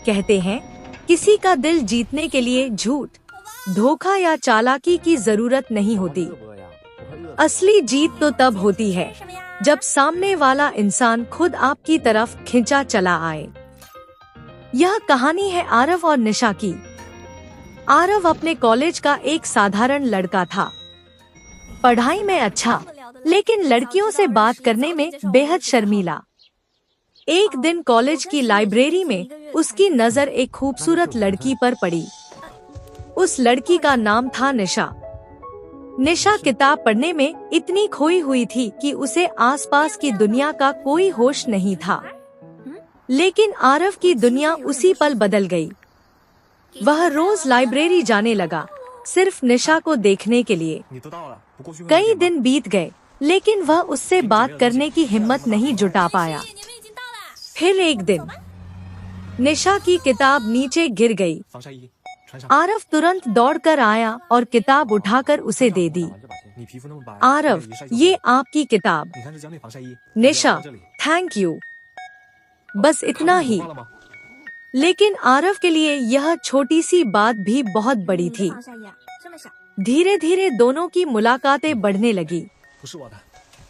कहते हैं, किसी का दिल जीतने के लिए झूठ, धोखा या चालाकी की जरूरत नहीं होती। असली जीत तो तब होती है जब सामने वाला इंसान खुद आपकी तरफ खिंचा चला आए। यह कहानी है आरव और निशा की। आरव अपने कॉलेज का एक साधारण लड़का था। पढ़ाई में अच्छा, लेकिन लड़कियों से बात करने में बेहद शर्मीला। एक दिन कॉलेज की लाइब्रेरी में उसकी नजर एक खूबसूरत लड़की पर पड़ी। उस लड़की का नाम था निशा। निशा किताब पढ़ने में इतनी खोई हुई थी कि उसे आसपास की दुनिया का कोई होश नहीं था। लेकिन आरव की दुनिया उसी पल बदल गई। वह रोज लाइब्रेरी जाने लगा, सिर्फ निशा को देखने के लिए। कई दिन बीत गए, लेकिन वह उससे बात करने की हिम्मत नहीं जुटा पाया। फिर एक दिन निशा की किताब नीचे गिर गई। आरव तुरंत दौड़कर आया और किताब उठाकर उसे दे दी। आरव, ये आपकी किताब। निशा, थैंक यू। बस इतना ही। लेकिन आरव के लिए यह छोटी सी बात भी बहुत बड़ी थी। धीरे धीरे दोनों की मुलाकातें बढ़ने लगी।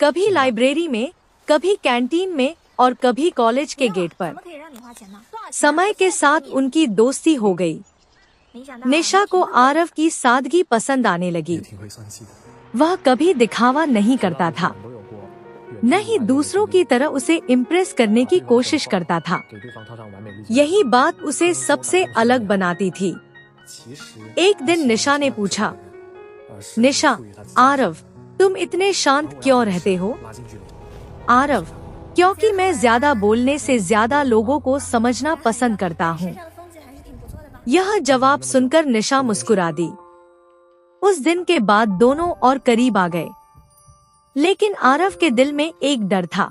कभी लाइब्रेरी में, कभी कैंटीन में और कभी कॉलेज के गेट पर। समय के साथ उनकी दोस्ती हो गई। निशा को आरव की सादगी पसंद आने लगी। वह कभी दिखावा नहीं करता था, न ही दूसरों की तरह उसे इम्प्रेस करने की कोशिश करता था। यही बात उसे सबसे अलग बनाती थी। एक दिन निशा ने पूछा, निशा, आरव, तुम इतने शांत क्यों रहते हो? आरव, क्योंकि मैं ज्यादा बोलने से ज्यादा लोगों को समझना पसंद करता हूँ। यह जवाब सुनकर निशा मुस्कुरा दी। उस दिन के बाद दोनों और करीब आ गए। लेकिन आरव के दिल में एक डर था।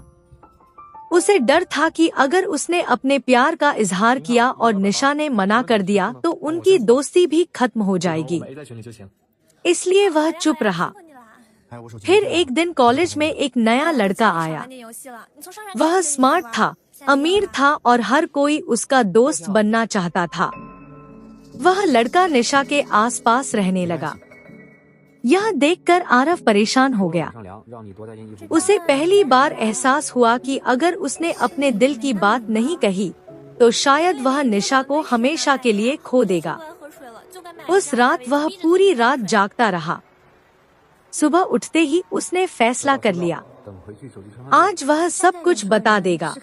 उसे डर था कि अगर उसने अपने प्यार का इजहार किया और निशा ने मना कर दिया तो उनकी दोस्ती भी खत्म हो जाएगी। इसलिए वह चुप रहा। फिर एक दिन कॉलेज में एक नया लड़का आया। वह स्मार्ट था, अमीर था और हर कोई उसका दोस्त बनना चाहता था। वह लड़का निशा के आसपास रहने लगा। यह देखकर आरव परेशान हो गया। उसे पहली बार एहसास हुआ कि अगर उसने अपने दिल की बात नहीं कही तो शायद वह निशा को हमेशा के लिए खो देगा। उस रात वह पूरी रात जागता रहा। सुबह उठते ही उसने फैसला कर लिया, आज वह सब कुछ बता देगा।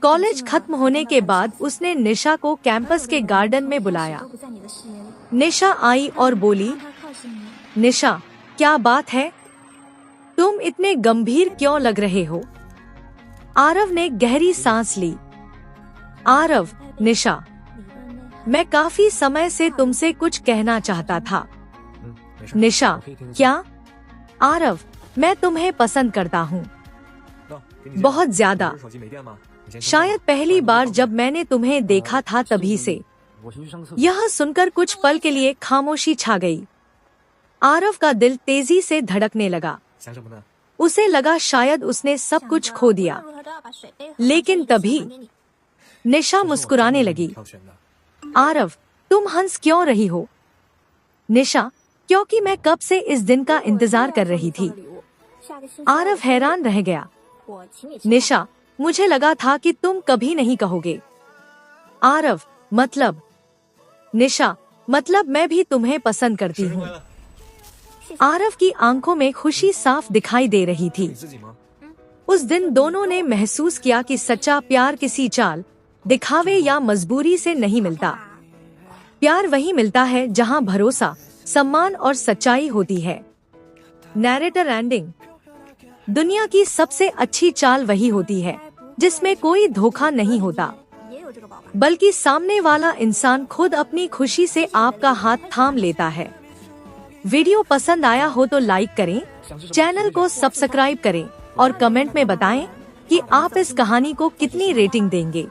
कॉलेज खत्म होने के बाद उसने निशा को कैंपस के गार्डन में बुलाया। निशा आई और बोली, निशा, क्या बात है? तुम इतने गंभीर क्यों लग रहे हो? आरव ने गहरी सांस ली। आरव, निशा, मैं काफी समय से तुमसे कुछ कहना चाहता था। निशा, क्या? आरव, मैं तुम्हें पसंद करता हूँ, बहुत ज्यादा। शायद पहली बार जब मैंने तुम्हें देखा था तभी से। यह सुनकर कुछ पल के लिए खामोशी छा गई। आरव का दिल तेजी से धड़कने लगा। उसे लगा शायद उसने सब कुछ खो दिया। लेकिन तभी निशा मुस्कुराने लगी। आरव, तुम हंस क्यों रही हो? निशा, क्योंकि मैं कब से इस दिन का इंतजार कर रही थी। आरव हैरान रह गया। निशा, मुझे लगा था कि तुम कभी नहीं कहोगे। आरव, मतलब? निशा, मतलब मैं भी तुम्हें पसंद करती हूँ। आरव की आंखों में खुशी साफ दिखाई दे रही थी। उस दिन दोनों ने महसूस किया कि सच्चा प्यार किसी चाल, दिखावे या मजबूरी से नहीं मिलता। प्यार वही मिलता है जहाँ भरोसा, सम्मान और सच्चाई होती है। Narrator ending. दुनिया की सबसे अच्छी चाल वही होती है जिसमें कोई धोखा नहीं होता, बल्कि सामने वाला इंसान खुद अपनी खुशी से आपका हाथ थाम लेता है। वीडियो पसंद आया हो तो लाइक करें, चैनल को सब्सक्राइब करें और कमेंट में बताएं कि आप इस कहानी को कितनी रेटिंग देंगे।